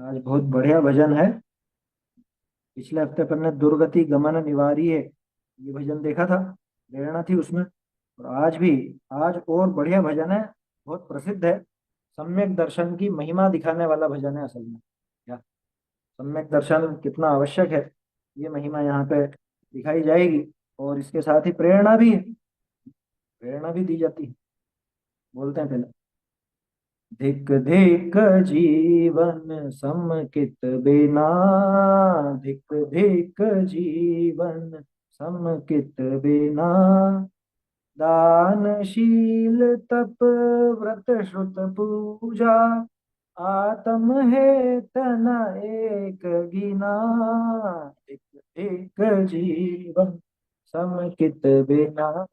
आज बहुत बढ़िया भजन है। पिछले हफ्ते अपन ने दुर्गति गमन निवारी है ये भजन देखा था। प्रेरणा थी उसमें। और आज भी, आज और बढ़िया भजन है। बहुत प्रसिद्ध है। सम्यक दर्शन की महिमा दिखाने वाला भजन है असल में। क्या सम्यक दर्शन कितना आवश्यक है, ये महिमा यहाँ पे दिखाई जाएगी। और इसके साथ ही प्रेरणा भी है। प्रेरणा भी दी जाती है। बोलते हैं पहले। धिक धिक जीवन समकित बिना। धिक धिक जीवन समकित बिना। दानशील तप व्रत श्रुत पूजा। आत्म है तन एक गिना। धिक धिक जीवन समकित बिना।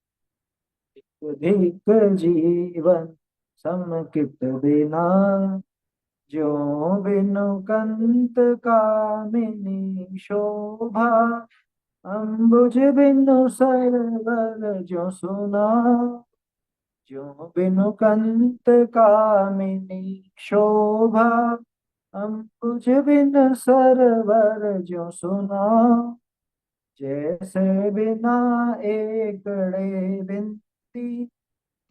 धिक जीवन समकित बिना। ज्यों बिनु कंत कामिनी शोभा। अम्बुज बिनु सरवर ज्यों सुना। ज्यों बिनु कंत कामिनी शोभा। अम्बुज बिनु सरवर ज्यों सुना। जैसे बिना एकड़े बिनती।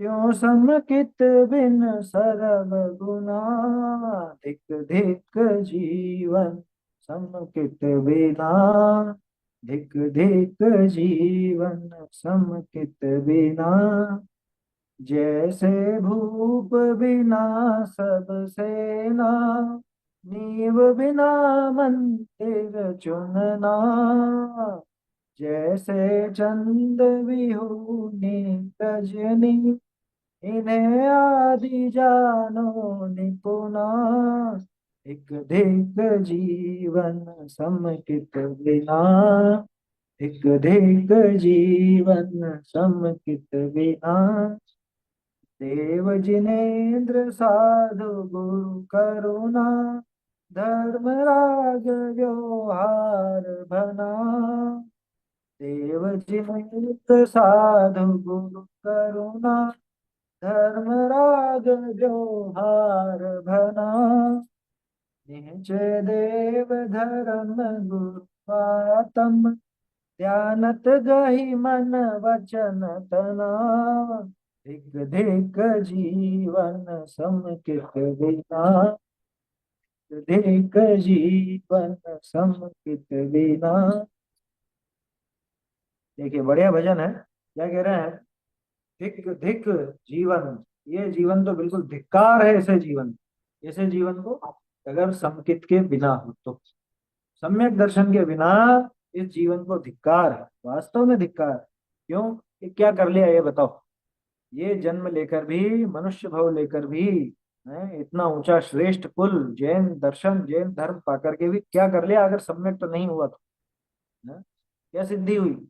त्यों समकित बिन सरब गुना। धिक धिक जीवन समकित बिना। धिक धिक जीवन समकित बिना। जैसे भूप बिना सब सेना। नीव बिना मंदिर चुनना। जैसे चंद विहुनी रजनी। इन्हें आदि जानो निपुणा। धिक धिक जीवन समकित बिना। धिक धिक जीवन समकित बिना। देव जिनेन्द्र साधु गुरु करुणा। धर्म राग व्यवहार भना। देव जिनेन्द्र साधु गुरु करुणा। धर्म राग व्यवहार भना। निश्चय देव धर्म गुरु आतम। ध्यानत गहि मन वचन तना। धिक धिक जीवन समकित बिना। धिक जीवन समकित बिना। देखिए बढ़िया भजन है। क्या कह रहे हैं? धिक धिक जीवन। ये जीवन तो बिल्कुल धिक्कार है ऐसे जीवन। ऐसे जीवन को अगर समकित के बिना हो तो, सम्यक दर्शन के बिना इस जीवन को धिक्कार है, वास्तव में धिक्कार है। क्यों? ये क्या कर लिया ये बताओ। ये जन्म लेकर भी, मनुष्य भाव लेकर भी, है इतना ऊंचा श्रेष्ठ कुल जैन दर्शन जैन धर्म पाकर के भी क्या कर लिया अगर सम्यक तो नहीं हुआ तो? है? क्या सिद्धि हुई?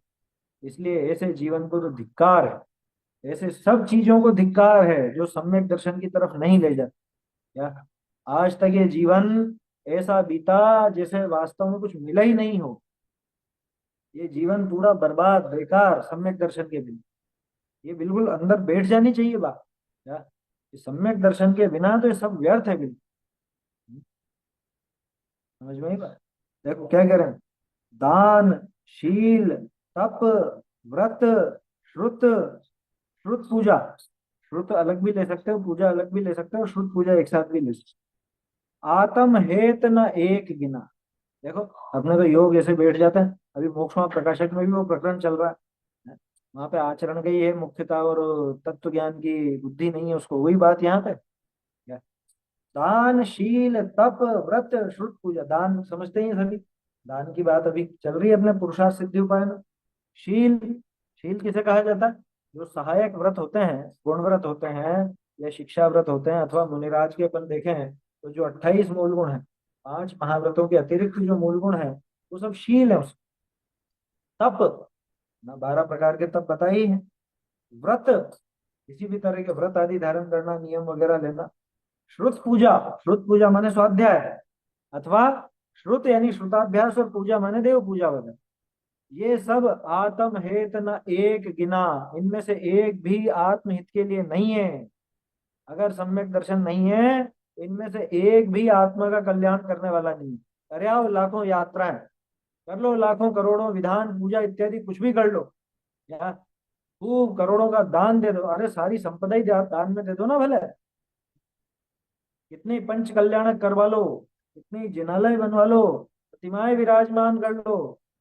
इसलिए ऐसे जीवन को तो धिक्कार है। ऐसे सब चीजों को धिक्कार है जो सम्यक दर्शन की तरफ नहीं ले जाते। क्या आज तक ये जीवन ऐसा बीता जैसे वास्तव में कुछ मिला ही नहीं हो। ये जीवन पूरा बर्बाद बेकार सम्यक दर्शन के बिना। ये बिल्कुल अंदर बैठ जानी चाहिए बात। क्या ये सम्यक दर्शन के बिना तो ये सब व्यर्थ है बिल्कुल। समझ में ही बात। देखो क्या कह रहे हैं। दान, शील, तप, व्रत, श्रुत। श्रुत पूजा। श्रुत अलग भी ले सकते हो, पूजा अलग भी ले सकते हो, श्रुत पूजा एक साथ भी ले सकते हो। आत्म हेत न एक गिना। देखो अपने तो योग ऐसे बैठ जाते हैं। अभी मोक्षमा प्रकाशक में भी वो प्रकरण चल रहा है। वहां पे आचरण का ही है मुख्यता, और तत्व ज्ञान की बुद्धि नहीं है उसको, वही बात यहाँ पे क्या। दान, शील, तप, व्रत, श्रुत पूजा। दान समझते ही हैं सभी। दान की बात अभी चल रही है अपने पुरुषार्थ सिद्धि उपाय में। शील। शील किसे कहा जाता है? जो सहायक व्रत होते हैं, गुण व्रत होते हैं, या शिक्षा व्रत होते हैं, अथवा मुनिराज के अपन देखे हैं तो जो 28 मूल गुण है, 5 महाव्रतों के अतिरिक्त जो मूल गुण है, वो सब शील है उसमें। तप ना, 12 प्रकार के तप बताए ही हैं। व्रत, किसी भी तरह के व्रत आदि धारण करना, नियम वगैरह लेना। श्रुत पूजा। श्रुत पूजा माने स्वाध्याय, अथवा श्रुत यानी श्रुताभ्यास, और पूजा माने देव पूजा वगैरह। ये सब आत्म हेत न एक गिना। इनमें से एक भी आत्महित के लिए नहीं है। अगर सम्यक दर्शन नहीं है इनमें से एक भी आत्मा का कल्याण करने वाला नहीं है। अरे आओ, लाखों यात्राएं कर लो, लाखों करोड़ों विधान पूजा इत्यादि कुछ भी कर लो यार, खूब करोड़ों का दान दे दो, अरे सारी संपदा ही दान में दे दो ना भले, कितनी पंच कल्याणक करवा लो, कितनी जिनालय बनवा लो, प्रतिमाएं विराजमान कर लो।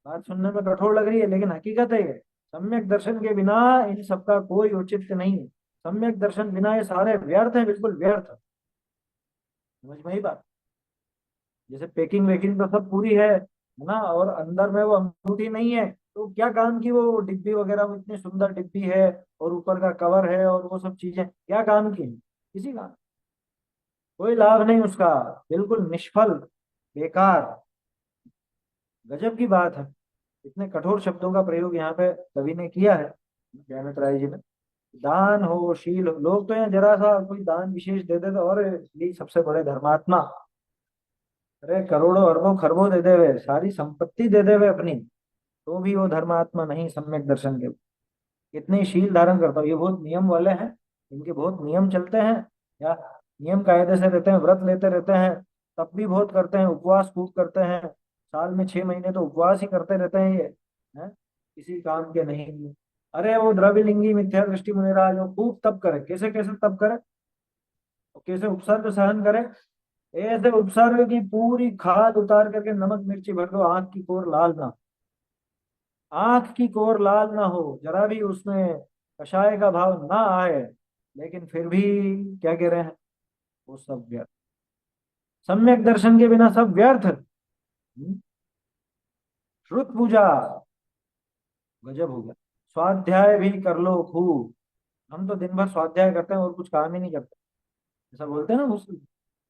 बात सुनने में कठोर लग रही है लेकिन हकीकत है ये। सम्यक दर्शन के बिना इन सबका कोई औचित्य नहीं है। सम्यक दर्शन बिना ये सारे व्यर्थ है, बिल्कुल व्यर्थ। समझ में ही बात। जैसे पैकिंग वेकिंग तो सब पूरी है ना, और अंदर में वो अंगूठी नहीं है, तो क्या काम की वो डिब्बी वगैरह, वो इतनी सुंदर डिब्बी है और ऊपर का कवर है और वो सब चीजें क्या काम की है? किसी काम, कोई लाभ नहीं उसका, बिल्कुल निष्फल, बेकार। गजब की बात है। इतने कठोर शब्दों का प्रयोग यहाँ पे कवि ने किया है, ज्ञानत राय जी ने। दान हो, शील हो, लोग तो यहाँ जरा सा कोई दान विशेष दे दे तो और ये सबसे बड़े धर्मात्मा। अरे करोड़ों अरबों खरबों दे देवे, सारी संपत्ति दे देवे अपनी, तो भी वो धर्मात्मा नहीं सम्यक दर्शन के। कितने शील धारण करता हो, ये बहुत नियम वाले हैं, इनके बहुत नियम चलते हैं, या नियम कायदे से रहते हैं, व्रत लेते रहते हैं, तप भी बहुत करते हैं, उपवास खूब करते हैं, साल में 6 महीने तो उपवास ही करते रहते हैं ये, हैं, किसी काम के नहीं। अरे वो द्रविलिंगी मिथ्या दृष्टि मुनिराज जो खूब तप करे, कैसे कैसे तप करे, और कैसे उपसर्ग सहन करे, ऐसे उपसर्ग की पूरी खाद उतार करके नमक मिर्ची भर दो, आंख की कोर लाल ना, आंख की कोर लाल ना हो, जरा भी उसमें कषाय का भाव ना आए, लेकिन फिर भी क्या कह रहे हैं, वो सब व्यर्थ। सम्यक दर्शन के बिना सब व्यर्थ। श्रुत पूजा, गजब हो गया। स्वाध्याय भी कर लो खूब, हम तो दिन भर स्वाध्याय करते हैं और कुछ काम ही नहीं करते, ऐसा बोलते हैं ना उस,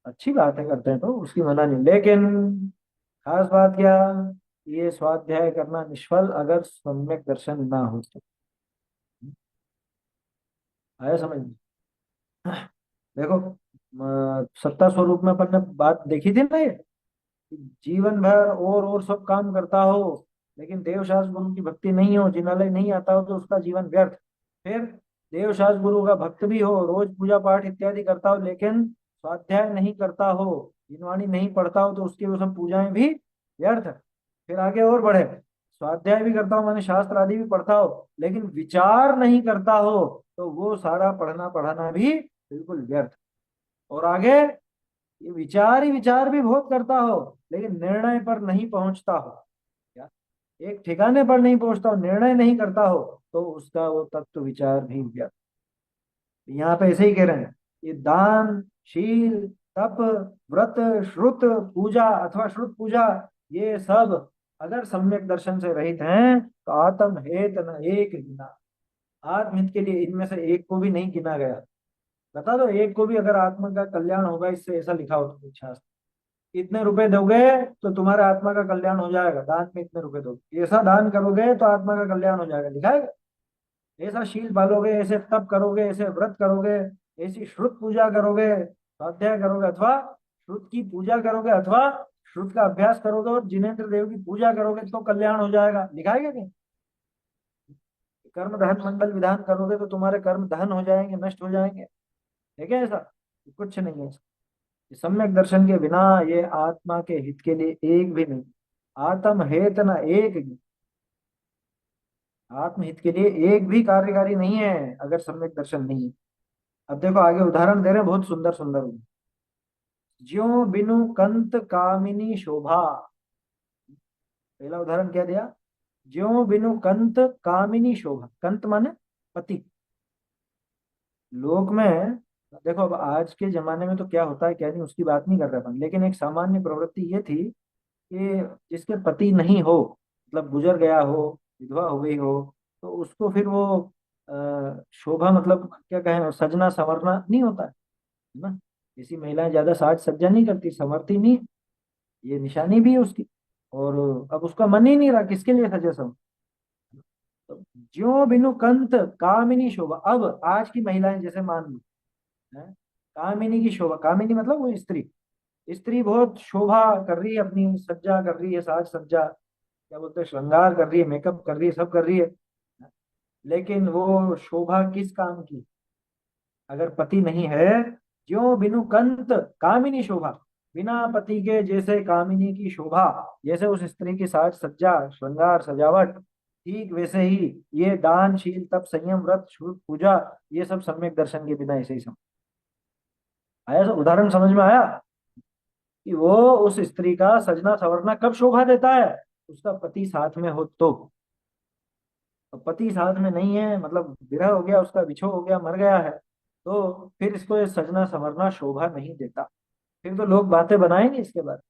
अच्छी बात है करते हैं तो उसकी मना नहीं, लेकिन खास बात क्या, ये स्वाध्याय करना निष्फल अगर सम्यक दर्शन ना हो तो। आया समझ में? देखो, सत्ता स्वरूप में अपन ने बात देखी थी ना ये, कि जीवन भर और सब काम करता हो, लेकिन देवशास्त्र गुरु की भक्ति नहीं हो, जिनालय नहीं आता हो, तो उसका जीवन व्यर्थ। फिर देवशास्त्र गुरु का भक्त भी हो, रोज पूजा पाठ इत्यादि करता हो, लेकिन स्वाध्याय नहीं करता हो, जिनवाणी नहीं पढ़ता हो, तो उसकी वो सब पूजाएं भी व्यर्थ। फिर आगे और बढ़े, स्वाध्याय भी करता हो, माने शास्त्र आदि भी पढ़ता हो, लेकिन विचार नहीं करता हो, तो वो सारा पढ़ना पढ़ाना भी बिल्कुल व्यर्थ। और आगे, ये विचार ही विचार भी बहुत करता हो, लेकिन निर्णय पर नहीं पहुंचता हो, क्या, एक ठिकाने पर नहीं पहुंचता हो, निर्णय नहीं करता हो, तो उसका वो तत्व विचार भी व्यर्थ। यहाँ पे ऐसे ही कह रहे हैं, ये दान, शील, तप, व्रत, श्रुत पूजा अथवा श्रुत पूजा, ये सब अगर सम्यक दर्शन से रहित हैं तो आत्म हेत न एक गिना, आत्महित के लिए इनमें से एक को भी नहीं गिना गया। बता दो एक को भी, अगर आत्मा का कल्याण होगा इससे, ऐसा लिखा हो तो इच्छा, इतने रुपए दोगे तो तुम्हारे आत्मा का कल्याण हो जाएगा, दान में इतने रुपए दोगे, ऐसा दान करोगे तो आत्मा का कल्याण हो जाएगा, लिखा है। ऐसा शील पालोगे, ऐसे तप करोगे, ऐसे व्रत करोगे, ऐसी श्रुत पूजा करोगे, स्वाध्याय करोगे, अथवा श्रुत की पूजा करोगे, अथवा श्रुत का अभ्यास करोगे और जिनेन्द्र देव की पूजा करोगे, तो कल्याण हो जाएगा, लिखा है क्या कहीं? कर्म धन मंडल विधान करोगे तो तुम्हारे कर्म धन हो जाएंगे, नष्ट हो जाएंगे, है क्या ऐसा? कुछ नहीं है। सम्यक दर्शन के बिना ये आत्मा के हित के लिए एक भी नहीं, आत्म हेत न एक भी, आत्महित के लिए एक भी कार्यकारी नहीं है अगर सम्यक दर्शन नहीं है। अब देखो आगे उदाहरण दे रहे हैं बहुत सुंदर सुंदर। ज्यो बिनु कंत कामिनी शोभा, पहला उदाहरण क्या दिया, ज्यो बिनु कंत कामिनी शोभा, कंत माने पति, लोक में। देखो अब आज के जमाने में तो क्या होता है क्या नहीं उसकी बात नहीं कर रहा था, लेकिन एक सामान्य प्रवृत्ति ये थी कि जिसके पति नहीं हो, मतलब गुजर गया हो, विधवा हो गई हो, तो उसको फिर वो शोभा मतलब क्या कहें, सजना संवरना नहीं होता है ना। ऐसी महिलाएं ज्यादा साज सज्जा नहीं करती, संवरती नहीं, ये निशानी भी है उसकी। और अब उसका मन ही नहीं रहा किसके लिए सजे सब, तो ज्यो बिनु कंत कामिनी शोभा। अब आज की महिलाएं जैसे मान लो, हैं, कामिनी की शोभा, कामिनी मतलब वो स्त्री, स्त्री बहुत शोभा कर रही है, अपनी सज्जा कर रही है, साज सज्जा क्या बोलते हैं, श्रृंगार कर रही है, मेकअप कर रही है, सब कर रही है, लेकिन वो शोभा किस काम की, अगर पति नहीं है ज्यों बिनु कंत कामिनी शोभा, बिना पति के जैसे कामिनी की शोभा, जैसे उस स्त्री की साज सज्जा श्रृंगार सजावट, ठीक वैसे ही ये दान शील तप संयम व्रत शुद्ध पूजा, ये सब सम्यक दर्शन के बिना ऐसे ही समझ आया। उदाहरण समझ में आया कि वो उस स्त्री का सजना संवरना कब शोभा देता है, उसका पति साथ में हो तो। अब पति साथ में नहीं है, मतलब विरह हो गया, उसका विछोह हो गया, मर गया है, तो फिर इसको ये सजना संवरना शोभा नहीं देता। फिर तो लोग बातें बनाएंगे इसके बाद,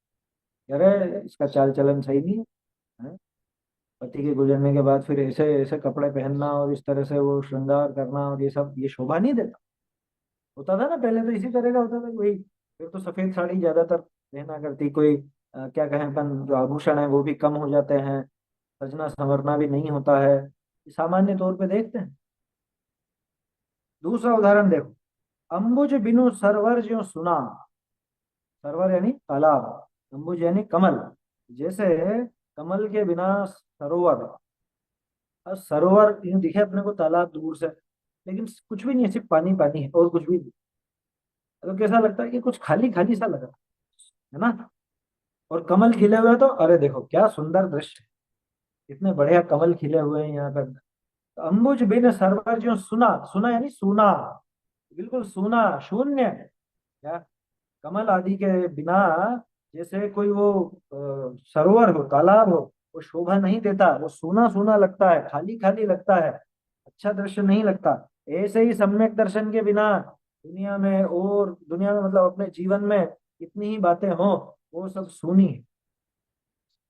अरे इसका चाल चलन सही नहीं है, हैं? पति के गुजरने के बाद फिर ऐसे ऐसे कपड़े पहनना और इस तरह से वो श्रृंगार करना और ये सब, ये शोभा नहीं देता। होता था ना पहले, तो इसी तरह का होता था वही। फिर तो सफेद साड़ी ज्यादातर पहना करती, कोई क्या कहें अपन, जो आभूषण है वो भी कम हो जाते हैं, सजना संवरना भी नहीं होता है, सामान्य तौर पे देखते हैं। दूसरा उदाहरण देखो, अंबुज बिनु सरवर ज्यों सुना, सरवर यानी तालाब, अंबुज यानी कमल, जैसे कमल के बिना सरोवर। अब सरोवर यूं दिखे अपने को तालाब दूर से, लेकिन कुछ भी नहीं है, सिर्फ पानी पानी है और कुछ भी नहीं। तो कैसा लगता है कि कुछ खाली खाली सा लग रहा है ना। और कमल खिले हुए हैं तो अरे देखो क्या सुंदर दृश्य है, इतने बढ़िया कमल खिले हुए हैं यहाँ पर। तो अंबुज बिन सरवर ज्यों सुना, सुना यानी सूना, बिल्कुल सूना शून्य, क्या, कमल आदि के बिना जैसे कोई वो सरोवर हो तालाब हो, वो शोभा नहीं देता, वो सूना सूना लगता है, खाली खाली लगता है, अच्छा दृश्य नहीं लगता। ऐसे ही सम्यक दर्शन के बिना दुनिया में, और दुनिया में मतलब अपने जीवन में कितनी ही बातें हो, वो सब सूनी है।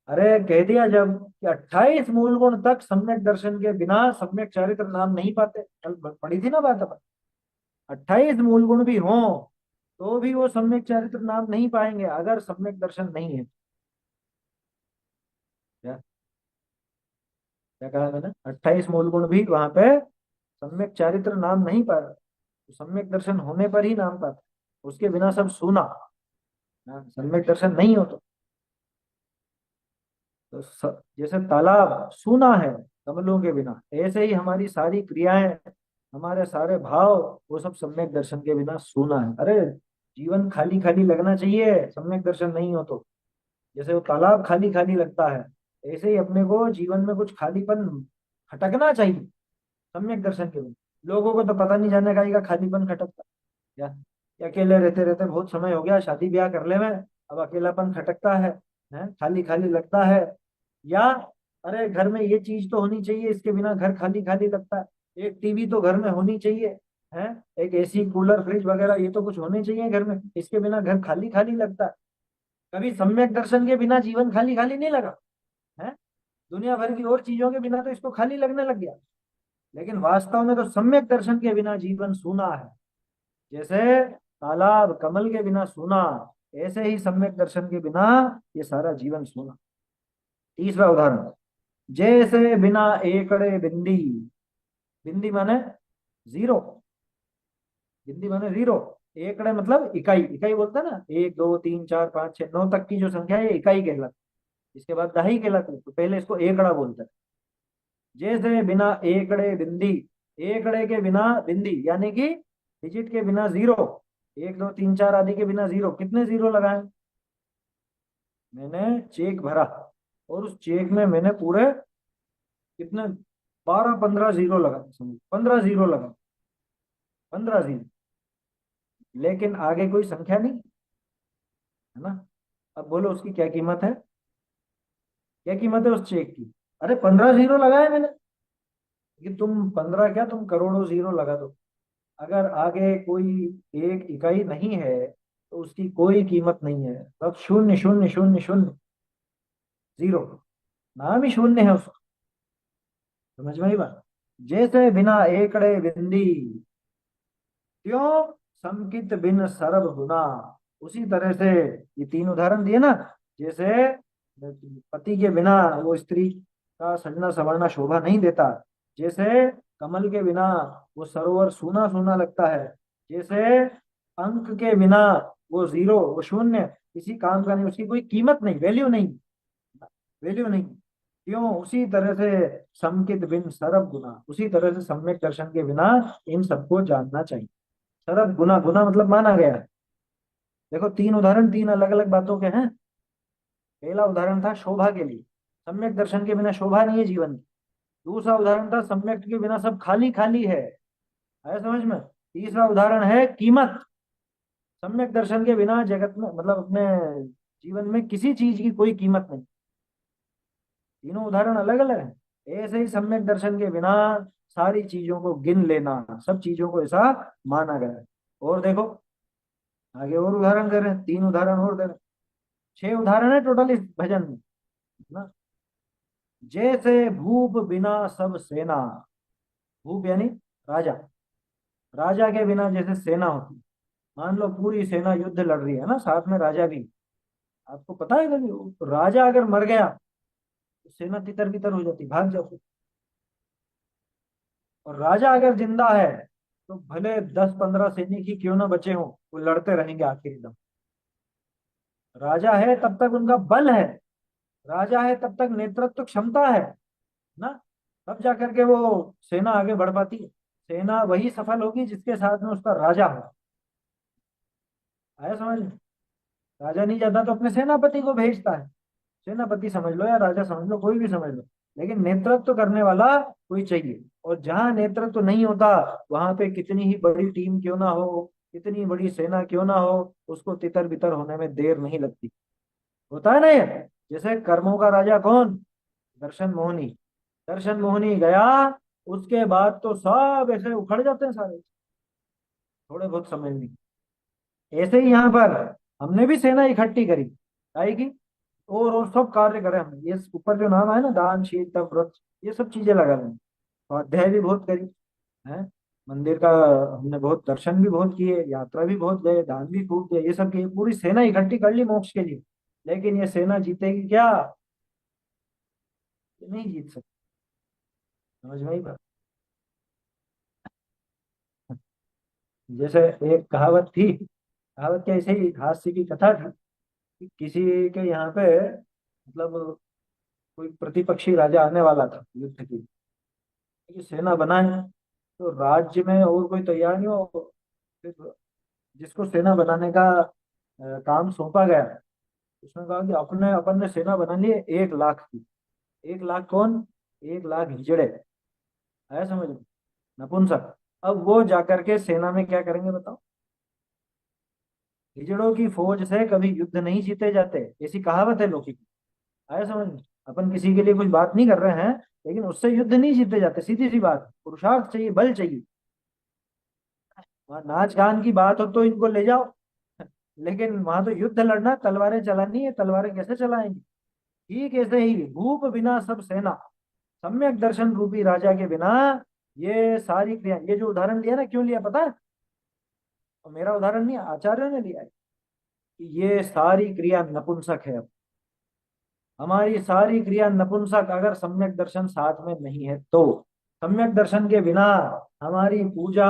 अरे कह दिया जब कि 28 मूल गुण तक सम्यक दर्शन के बिना सम्यक चारित्र नाम नहीं पाते, कल पढ़ी थी ना बात अपन। 28 मूल गुण भी हों तो भी वो सम्यक चरित्र नाम नहीं पाएंगे अगर सम्यक दर्शन नहीं है। क्या क्या कहा मैंने, 28 मूल गुण भी वहां पे सम्यक चारित्र नाम नहीं पा रहा, तो सम्यक दर्शन होने पर ही नाम पाता, उसके बिना सब सुना। हाँ, सम्यक दर्शन नहीं हो तो जैसे तालाब सूना है कमलों के बिना, ऐसे ही हमारी सारी क्रियाएं, हमारे सारे भाव, वो सब सम्यक दर्शन के बिना सूना है। अरे जीवन खाली खाली लगना चाहिए सम्यक दर्शन नहीं हो तो, जैसे वो तालाब खाली खाली लगता है, ऐसे ही अपने को जीवन में कुछ खालीपन खटकना चाहिए सम्यक दर्शन के बिना। लोगों को तो पता नहीं जाने का खालीपन खटकता क्या, ये अकेले रहते रहते बहुत समय हो गया, शादी ब्याह कर ले में, अब अकेलापन खटकता है, खाली खाली लगता है। या अरे घर में ये चीज तो होनी चाहिए, इसके बिना घर खाली खाली लगता है, एक टीवी तो घर में होनी चाहिए, है, एक एसी कूलर फ्रिज वगैरह ये तो कुछ होने चाहिए घर में, इसके बिना घर खाली खाली लगता है। कभी सम्यक दर्शन के बिना जीवन खाली खाली नहीं लगा है, दुनिया भर की और चीजों के बिना तो इसको खाली लगने लग गया, लेकिन वास्तव में तो सम्यक दर्शन के बिना जीवन सूना है। जैसे तालाब कमल के बिना सूना, ऐसे ही सम्यक दर्शन के बिना ये सारा जीवन सूना। तीसरा उदाहरण, जैसे बिना एकड़े बिंदी, बिंदी माने जीरो, बिंदी माने जीरो, एकड़े मतलब इकाई, इकाई बोलता है ना, 1 2 3 4 5 6 9 तक की जो संख्या है ये इकाई कहलाती, इसके बाद दहाई कहलाती है, तो पहले इसको एकड़ा बोलते हैं। जैसे बिना एकड़े बिंदी, एकड़े के बिना बिंदी यानी कि डिजिट के बिना जीरो, 1 2 3 4 आदि के बिना जीरो, कितने जीरो लगाए, मैंने चेक भरा और उस चेक में मैंने पूरे कितने 12 15 जीरो लगा, समझो 15 जीरो लगा, 15 जीरो, लेकिन आगे कोई संख्या नहीं, है ना। अब बोलो उसकी क्या कीमत है, क्या कीमत है उस चेक की, अरे 15 जीरो लगाए मैंने, कि तुम 15 क्या, तुम करोड़ों जीरो लगा दो, अगर आगे कोई एक इकाई नहीं है तो उसकी कोई कीमत नहीं है, सब शून्य शून्य शून्य शून्य, जीरो, नाम ही शून्य है उसका। समझ में आई बात। जैसे बिना एकड़े बिंदी, क्यों समकित बिन सरब गुना, उसी तरह से ये तीन उदाहरण दिए ना, जैसे पति के बिना वो स्त्री का सजना संवरना शोभा नहीं देता, जैसे कमल के बिना वो सरोवर सूना सूना लगता है, जैसे अंक के बिना वो जीरो, वो शून्य, किसी काम का नहीं, उसकी कोई कीमत नहीं, वैल्यू नहीं, वैल्यू नहीं, क्यों उसी तरह से समकित बिन सरब गुना, उसी तरह से सम्यक दर्शन के बिना इन सबको जानना चाहिए। शरफ गुना, गुना मतलब माना गया। देखो तीन उदाहरण, तीन अलग अलग बातों के हैं। पहला उदाहरण था शोभा के लिए, सम्यक दर्शन के बिना शोभा नहीं है जीवन की। दूसरा उदाहरण था सम्यक के बिना सब खाली खाली है। आया समझ में? तीसरा उदाहरण है कीमत, सम्यक दर्शन के बिना जगत में, मतलब अपने जीवन में किसी चीज की कोई कीमत नहीं। तीनों उदाहरण अलग अलग हैं। ऐसे ही सम्यक दर्शन के बिना सारी चीजों को गिन लेना, सब चीजों को ऐसा माना गया है। और देखो आगे और उदाहरण दे रहे हैं, तीन उदाहरण और दे रहे हैं। छह उदाहरण है टोटल इस भजन में ना। जैसे भूप बिना सब सेना, भूप यानी राजा, राजा के बिना जैसे सेना होती। मान लो पूरी सेना युद्ध लड़ रही है ना, साथ में राजा भी। आपको पता है कभी राजा अगर मर गया तो सेना तितर बितर हो जाती, भाग जाती। और राजा अगर जिंदा है तो भले 10-15 सैनिक ही क्यों ना बचे हों, वो लड़ते रहेंगे आखिरी दम। राजा है तब तक उनका बल है, राजा है तब तक नेतृत्व क्षमता है ना। तब जाकर के वो सेना आगे बढ़ पाती है। सेना वही सफल होगी जिसके साथ में उसका राजा हो। आया समझ में? राजा नहीं जाता तो अपने सेनापति को भेजता है। सेनापति समझ लो या राजा समझ लो, कोई भी समझ लो, लेकिन नेतृत्व करने वाला कोई चाहिए। और जहां नेतृत्व नहीं होता, वहां पे कितनी ही बड़ी टीम क्यों ना हो, कितनी बड़ी सेना क्यों ना हो, उसको तितर बितर होने में देर नहीं लगती। होता है ना ये। जैसे कर्मों का राजा कौन? दर्शन मोहनी। दर्शन मोहनी गया, उसके बाद तो सब ऐसे उखड़ जाते हैं सारे, थोड़े बहुत समय में। ऐसे ही यहाँ पर हमने भी सेना इकट्ठी करी आएगी, और सब कार्य करे हमने। ये ऊपर जो नाम है ना, दान शील तप व्रत, ये सब चीजें लगा लेंगे। स्वाध्याय भी बहुत करी है, मंदिर का हमने बहुत दर्शन भी बहुत किए, यात्रा भी बहुत गए, दान भी खूब दिया, ये सब किए, पूरी सेना इकट्ठी कर ली मोक्ष के लिए। लेकिन ये सेना जीतेगी क्या? ये नहीं जीत सकती। समझ में आई बात? जैसे एक कहावत थी, कहावत क्या, ऐसे ही हास्य की कथा थी कि किसी के यहाँ पे, मतलब कोई प्रतिपक्षी राजा आने वाला था युद्ध की, कि सेना बनाए। तो राज्य में और कोई तैयार नहीं हो, फिर जिसको सेना बनाने का काम सौंपा गया, उसने कहा कि अपने अपन ने सेना बना ली है 1 लाख की। 1 लाख कौन? 1 लाख हिजड़े। आया समझ में? नपुंसक। अब वो जाकर के सेना में क्या करेंगे बताओ? हिजड़ों की फौज से कभी युद्ध नहीं जीते जाते, ऐसी कहावत है लोगों की। आया समझ में? अपन किसी के लिए कुछ बात नहीं कर रहे हैं, लेकिन उससे युद्ध नहीं जीते जाते, सीधी सी बात। पुरुषार्थ चाहिए, बल चाहिए। वहां नाच गान की बात हो तो इनको ले जाओ, लेकिन वहां तो युद्ध लड़ना, तलवारें चलानी है, तलवारें कैसे चलाएंगे? ठीक ऐसे ही भूप बिना सब सेना, सम्यक दर्शन रूपी राजा के बिना ये सारी क्रिया। ये जो उदाहरण लिया ना, क्यों लिया पता है? और मेरा उदाहरण नहीं, आचार्य ने लिया है कि ये सारी क्रिया नपुंसक है। हमारी सारी क्रिया नपुंसक, अगर सम्यक दर्शन साथ में नहीं है तो। सम्यक दर्शन के बिना हमारी पूजा,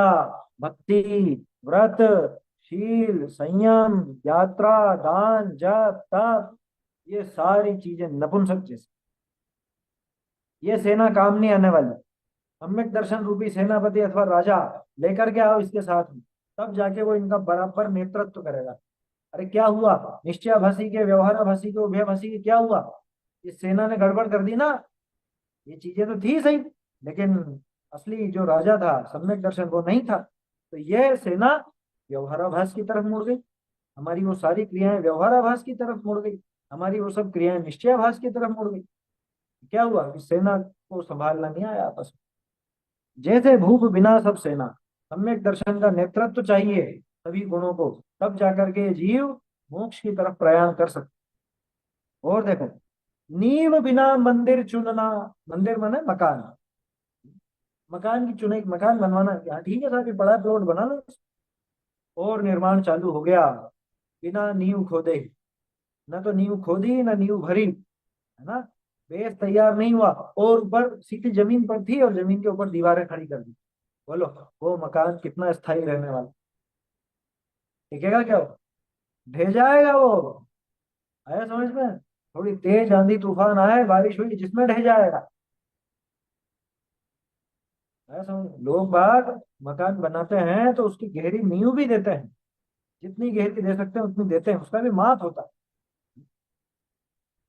भक्ति, व्रत, शील, संयम, यात्रा, दान, जप, तप, ये सारी चीजें नपुंसक जैसी। ये सेना काम नहीं आने वाली। सम्यक दर्शन रूपी सेनापति अथवा राजा लेकर के आओ इसके साथ में, तब जाके वो इनका बराबर नेतृत्व करेगा। अरे क्या हुआ? निश्चयाभासी के, व्यवहाराभासी के, उभयभासी के क्या हुआ? इस सेना ने गड़बड़ कर दी ना। ये चीजें तो थी सही, लेकिन असली जो राजा था सम्यक दर्शन वो नहीं था। तो ये सेना व्यवहाराभास की तरफ मुड़ गई, हमारी वो सारी क्रियाएं व्यवहाराभास की तरफ मुड़ गई, हमारी वो सब क्रियाएं निश्चयाभास की तरफ मुड़ गई। क्या हुआ कि सेना को संभालना नहीं आया आपस में। जैसे भूप बिना सब सेना, सम्यक दर्शन का नेतृत्व चाहिए सभी गुणों को, तब जाकर के जीव मोक्ष की तरफ प्रयाण कर सकते। और देखो, नींव बिना मंदिर चुनना, मंदिर माने मकान, मकान की चुनाई, मकान बनवाना, क्या ठीक है साहब, ये बड़ा प्लॉट बना लो, और निर्माण चालू हो गया बिना नींव खोदे। ना तो नींव खोदी ना नींव भरी, है ना। बेस तैयार नहीं हुआ, और ऊपर सीधी जमीन पर थी और जमीन के ऊपर दीवारें खड़ी कर दी। बोलो वो मकान कितना स्थायी रहने वाला? टिकेगा क्या वो? ढह जाएगा वो। आया समझ में? थोड़ी तेज आंधी तूफान आए, बारिश हुई, जिसमें ढह जाएगा। ऐसा लोग बाग मकान बनाते हैं तो उसकी गहरी नींव भी देते हैं, जितनी गहरी दे सकते हैं उतनी देते हैं, उसका भी माप होता है।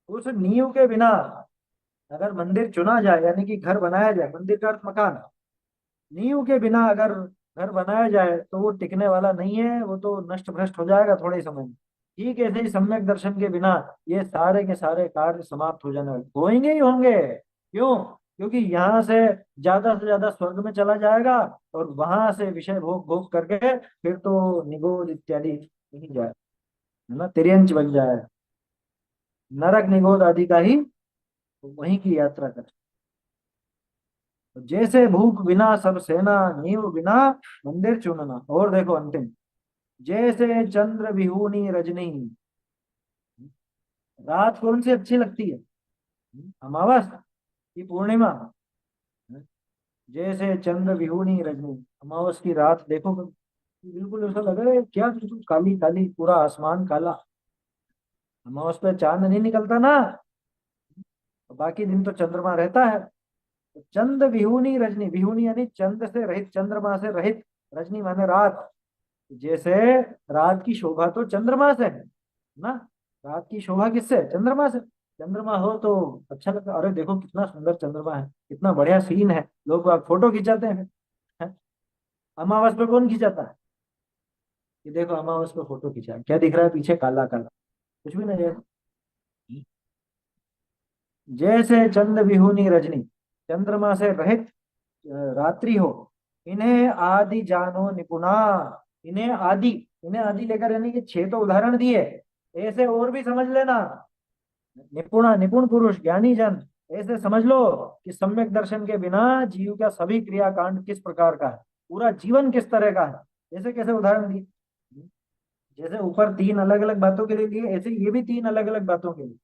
उस नींव के बिना अगर मंदिर चुना जाए, यानी कि घर बनाया जाए, मंदिर का अर्थ मकान, नींव के बिना अगर घर बनाया जाए तो वो टिकने वाला नहीं है, वो तो नष्ट भ्रष्ट हो जाएगा थोड़े ही समय में। ठीक ऐसे ही सम्यक दर्शन के बिना ये सारे के सारे कार्य समाप्त हो जाने वाले, होंगे ही होंगे। क्यों? क्योंकि यहाँ से ज्यादा स्वर्ग में चला जाएगा, और वहां से विषय भोग भोग करके फिर तो निगोज इत्यादि नहीं जाए, है ना, तिर्यंच बन जाए, नरक निगोद आदि का ही वहीं की यात्रा कर। जैसे भूख बिना सब सेना, नींव बिना मंदिर चुनना। और देखो अंतिम, जैसे चंद्र विहूनी रजनी, रात कौन सी अच्छी लगती है? अमावस की पूर्णिमा? जैसे चंद्र विहूनी रजनी, अमावस की रात देखो, बिल्कुल ऐसा लग रहा है क्या, बिल्कुल काली काली, पूरा आसमान काला। अमावस पे चांद नहीं निकलता ना, तो बाकी दिन तो चंद्रमा रहता है। तो चंद विहूनी रजनी, विहूनी यानी चंद्र से रहित, चंद्रमा से रहित, रजनी माने रात। जैसे रात की शोभा तो चंद्रमा से है ना, रात की शोभा किससे? चंद्रमा से। चंद्रमा हो तो अच्छा लगता है, अरे देखो कितना सुंदर चंद्रमा है, कितना बढ़िया सीन है, लोग आप फोटो खिंचाते हैं। अमावस पे कौन खिंचाता है? कि देखो अमावस पे फोटो खिंचा है, क्या दिख रहा है पीछे? काला काला, कुछ भी नहीं है। जैसे चंद विहूनी रजनी, चंद्रमा से रहित रात्रि हो, इन्हें आदि जानो निपुणा। इन्हें आदि, इन्हें आदि लेकर, यानी कि छह तो उदाहरण दिए, ऐसे और भी समझ लेना। निपुणा, निपुण पुरुष, ज्ञानी जन, ऐसे समझ लो कि सम्यक दर्शन के बिना जीव का सभी क्रियाकांड किस प्रकार का है, पूरा जीवन किस तरह का है। जैसे कैसे उदाहरण दिए, जैसे ऊपर तीन अलग अलग बातों के लिए दिए, ऐसे ये भी तीन अलग अलग बातों के लिए।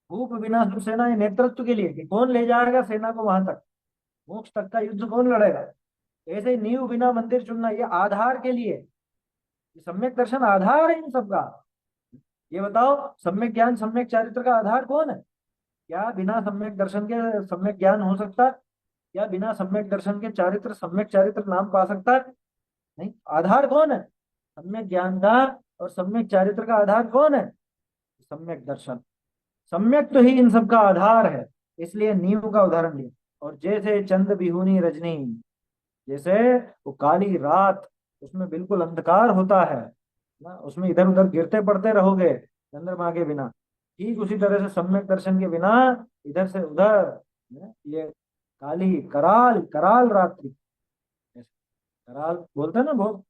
भूप विना सेना, ये नेतृत्व के लिए कि कौन ले जाएगा सेना को वहां तक, मोक्ष तक का युद्ध कौन लड़ेगा। ऐसे ही नींव बिना मंदिर चुनना, ये आधार के लिए। ये सम्यक दर्शन आधार है इन सबका। ये बताओ, सम्यक ज्ञान सम्यक चारित्र का आधार कौन है? क्या बिना सम्यक दर्शन के सम्यक ज्ञान हो सकता है? क्या बिना सम्यक दर्शन के चारित्र, सम्यक चारित्र नाम पा सकता है? नहीं। आधार कौन है सम्यक ज्ञान का, और सम्यक चारित्र का आधार कौन है? सम्यक दर्शन। सम्यक तो ही इन सब का आधार है, इसलिए नींव का उदाहरण लिया। और जैसे चंद बिहुनी रजनी, जैसे वो काली रात, उसमें बिल्कुल अंधकार होता है ना, उसमें इधर उधर गिरते पड़ते रहोगे चंद्रमा के बिना। ठीक उसी तरह से सम्यक दर्शन के बिना इधर से उधर, ये काली कराल, कराल रात्रि, कराल बोलते हैं ना बहुत,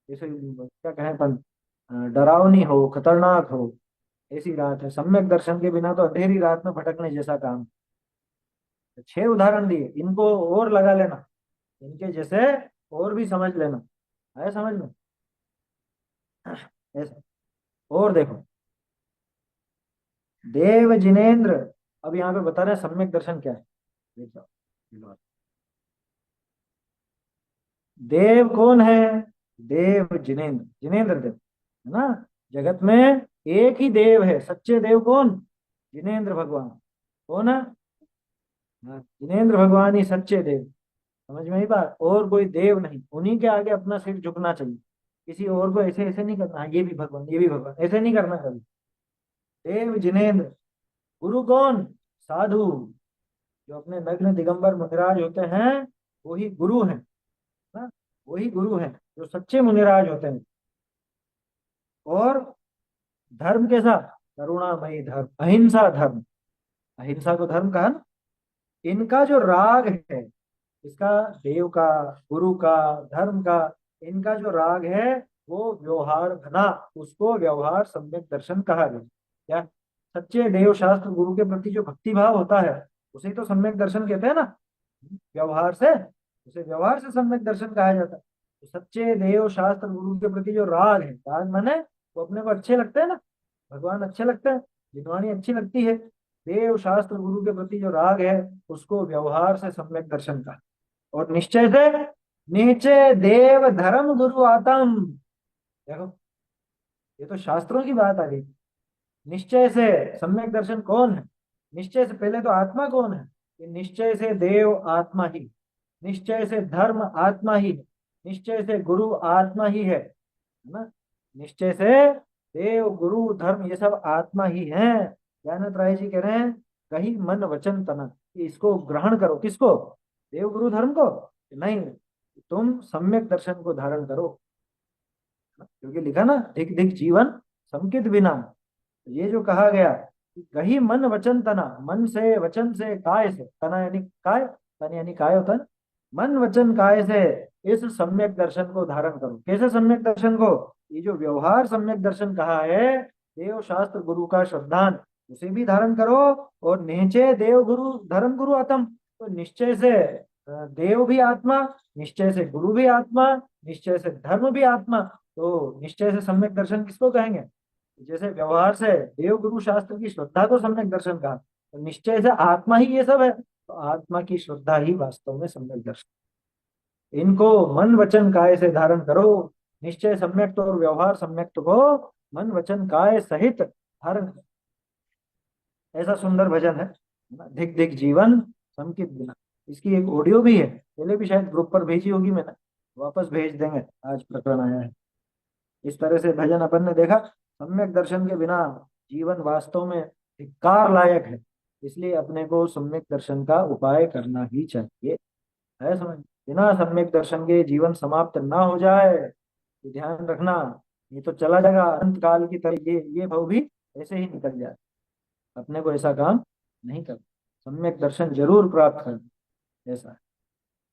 जैसे क्या कहें अपन, डरावनी हो, खतरनाक हो, ऐसी रात है। सम्यक दर्शन के बिना तो अंधेरी रात में भटकने जैसा काम। छह उदाहरण दिए, इनको और लगा लेना, इनके जैसे और भी समझ लेना, आया समझ में? ऐसा। और देखो, देव जिनेन्द्र, अब यहाँ पे बता रहे हैं सम्यक दर्शन क्या है। देखो, देव कौन है? देव जिनेन्द्र, जिनेन्द्र देव, है ना। जगत में एक ही देव है, सच्चे देव कौन? जिनेन्द्र भगवान। कौन है? हाँ, जिनेन्द्र भगवान ही सच्चे देव। समझ में ही बात, और कोई देव नहीं, उन्हीं के आगे अपना सिर झुकना चाहिए। किसी और को ऐसे ऐसे नहीं करना, हाँ, ये भी भगवान, ये भी भगवान, ऐसे नहीं करना कभी। देव जिनेन्द्र। गुरु कौन? साधु, जो अपने नग्न दिगंबर मुनिराज होते हैं, वही गुरु हैं ना, वही गुरु हैं जो सच्चे मुनिराज होते हैं। और धर्म कैसा? करुणामयी धर्म, अहिंसा धर्म, अहिंसा को धर्म कहा ना। इनका जो राग है, इसका, देव का, गुरु का, धर्म का, इनका जो राग है वो व्यवहार बना, उसको व्यवहार सम्यक दर्शन कहा गया। क्या? सच्चे देव शास्त्र गुरु के प्रति जो भक्ति भाव होता है, उसे तो सम्यक दर्शन कहते हैं ना। व्यवहार से, उसे व्यवहार से सम्यक दर्शन कहा जाता है। तो सच्चे देव शास्त्र गुरु के प्रति जो राग है, राग माने वो अपने को अच्छे लगते हैं ना, भगवान अच्छे लगते हैं, जिनवाणी अच्छी लगती है, देव शास्त्र गुरु के प्रति जो राग है, उसको व्यवहार से सम्यक दर्शन का। और निश्चय से, नीचे देव धर्म गुरु आतम, देखो ये तो शास्त्रों की बात आ गई। निश्चय से सम्यक दर्शन कौन है? निश्चय से पहले तो आत्मा कौन है? ये निश्चय से देव आत्मा ही, निश्चय से धर्म आत्मा ही है, निश्चय से गुरु आत्मा ही है ना। निश्चय से देव गुरु धर्म ये सब आत्मा ही है। ज्ञानंद राय जी कह रहे हैं कही मन वचन तन, कि इसको ग्रहण करो, किसको, देव गुरु धर्म को, नहीं, तुम सम्यक दर्शन को धारण करो। क्योंकि लिखा ना धिक धिक जीवन समकित बिना। ये जो कहा गया कि कही मन वचन तना, मन से वचन से काय से, तना यानी काय, तन यानी काय होता है, मन वचन काय से इस सम्यक दर्शन को धारण करो। कैसे सम्यक दर्शन को, ये जो व्यवहार सम्यक दर्शन कहा है, देव शास्त्र गुरु का श्रद्धान, उसे भी धारण करो। और नीचे देव गुरु धर्म गुरु आत्म, तो निश्चय से देव भी आत्मा, निश्चय से गुरु भी आत्मा, निश्चय से धर्म भी आत्मा। तो निश्चय से सम्यक दर्शन किसको कहेंगे, जैसे व्यवहार से देव गुरु शास्त्र की श्रद्धा को सम्यक दर्शन कहा, तो निश्चय से आत्मा ही ये सब है, तो आत्मा की श्रद्धा ही वास्तव में सम्यक दर्शन। इनको मन वचन काय से धारण करो, निश्चय सम्यक्त और व्यवहार सम्यक्त को मन वचन काय सहित धारण करो। ऐसा सुंदर भजन है, धिक धिक जीवन समकित बिना। इसकी एक ऑडियो भी है, पहले भी शायद ग्रुप पर भेजी होगी मैंने, वापस भेज देंगे, आज प्रकरण आया है। इस तरह से भजन अपन ने देखा, सम्यक दर्शन के बिना जीवन वास्तव में धिक्कार लायक है। इसलिए अपने को सम्यक दर्शन का उपाय करना ही चाहिए, है समझ। बिना सम्यक दर्शन के जीवन समाप्त ना हो जाए, ये ध्यान रखना। ये तो चला जाएगा अंत काल की तरह, ये भाव भी ऐसे ही निकल जाए। अपने को ऐसा काम नहीं करना, सम्यक दर्शन जरूर प्राप्त करना, ऐसा है।